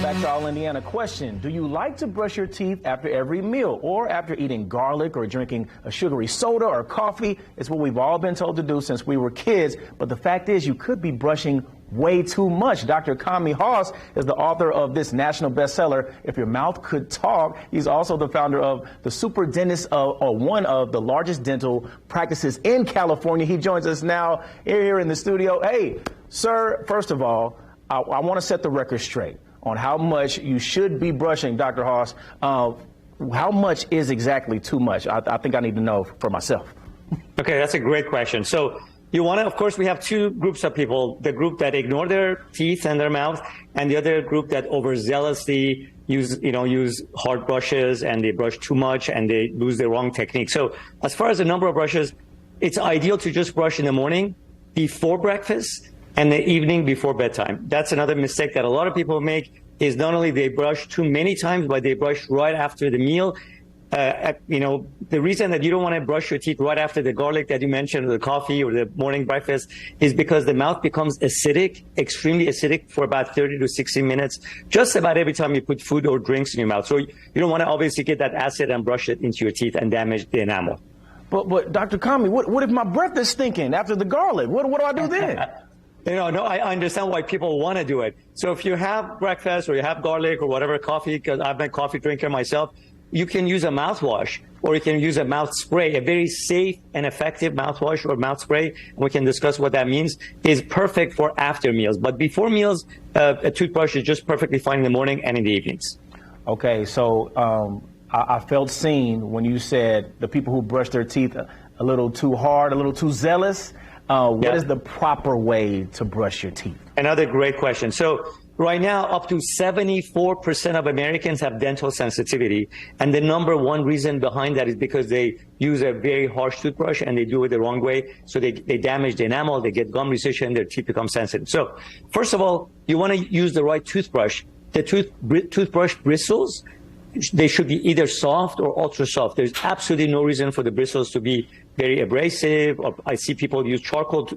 Welcome back to All Indiana. Question: do you like to brush your teeth after every meal or after eating garlic or drinking a sugary soda or coffee? It's what we've all been told to do since we were kids, but the fact is you could be brushing way too much. Dr. Kami Haas is the author of this national bestseller, If Your Mouth Could Talk. He's also the founder of the Super Dentist, or one of the largest dental practices in California. He joins us now here in the studio. Hey, sir, first of all, I want to set the record straight on how much you should be brushing, Dr. Haas. How much is exactly too much? I think I need to know for myself. Okay, that's a great question. So you want to, of course, we have two groups of people, the group that ignore their teeth and their mouth, and the other group that overzealously use hard brushes, and they brush too much and they lose the wrong technique. So as far as the number of brushes, it's ideal to just brush in the morning before breakfast and the evening before bedtime. That's another mistake that a lot of people make, is not only they brush too many times, but they brush right after the meal. The reason that you don't want to brush your teeth right after the garlic that you mentioned, or the coffee or the morning breakfast, is because the mouth becomes acidic, extremely acidic, for about 30 to 60 minutes, just about every time you put food or drinks in your mouth. So you don't want to obviously get that acid and brush it into your teeth and damage the enamel. But Dr. Kami, what if my breath is stinking after the garlic? What do I do then? No, I understand why people want to do it. So if you have breakfast or you have garlic or whatever, coffee, because I'm a coffee drinker myself, you can use a mouthwash, or you can use a mouth spray. A very safe and effective mouthwash or mouth spray, and we can discuss what that means, is perfect for after meals. But before meals, a toothbrush is just perfectly fine in the morning and in the evenings. Okay, so I felt seen when you said the people who brush their teeth a little too hard, a little too zealous. What is the proper way to brush your teeth? Another great question. So right now, up to 74% of Americans have dental sensitivity. And the number one reason behind that is because they use a very harsh toothbrush and they do it the wrong way. So they damage the enamel, they get gum recession, their teeth become sensitive. So first of all, you want to use the right toothbrush. The toothbrush bristles, they should be either soft or ultra soft. There's absolutely no reason for the bristles to be very abrasive. Or I see people use charcoal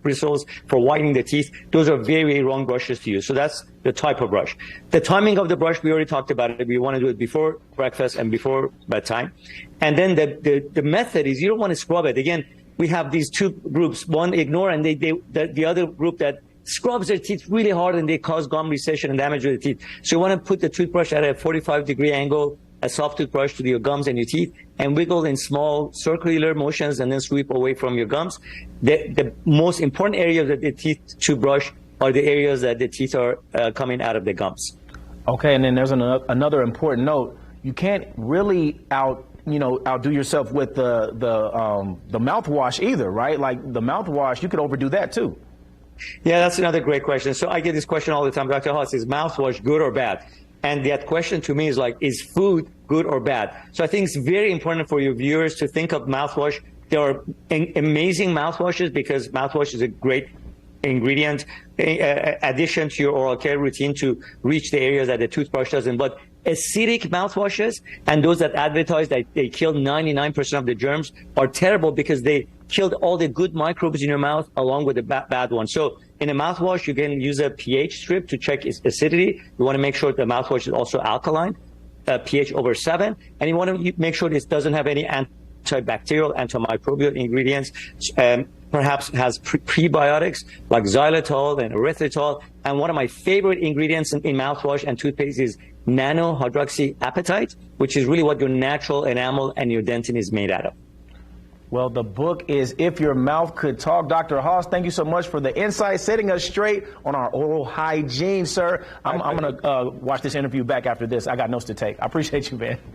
bristles for whitening the teeth. Those are very, very wrong brushes to use. So that's the type of brush. The timing of the brush, we already talked about it. We want to do it before breakfast and before bedtime. And then the method is, you don't want to scrub it. Again, we have these two groups. One ignore, and the other group that scrubs their teeth really hard, and they cause gum recession and damage to the teeth. So you want to put the toothbrush at a 45-degree angle, a soft toothbrush, to your gums and your teeth, and wiggle in small circular motions, and then sweep away from your gums. The most important areas of the teeth to brush are the areas that the teeth are coming out of the gums. Okay, and then there's another important note. You can't really outdo yourself with the mouthwash either, right? Like the mouthwash, you could overdo that too. Yeah, that's another great question. So I get this question all the time, Dr. Haas, is mouthwash good or bad? And that question to me is like, is food good or bad? So I think it's very important for your viewers to think of mouthwash. There are amazing mouthwashes, because mouthwash is a great ingredient, addition to your oral care routine to reach the areas that the toothbrush doesn't. But acidic mouthwashes, and those that advertise that they kill 99% of the germs, are terrible, because they killed all the good microbes in your mouth along with the bad ones. So in a mouthwash, you can use a pH strip to check its acidity. You want to make sure the mouthwash is also alkaline, pH over 7, and you want to make sure this doesn't have any antibacterial, antimicrobial ingredients, perhaps has prebiotics like xylitol and erythritol. And one of my favorite ingredients in mouthwash and toothpaste is nano-hydroxyapatite, which is really what your natural enamel and your dentin is made out of. Well, the book is If Your Mouth Could Talk. Dr. Haas, thank you so much for the insight, setting us straight on our oral hygiene, sir. I'm going to watch this interview back after this. I got notes to take. I appreciate you, man.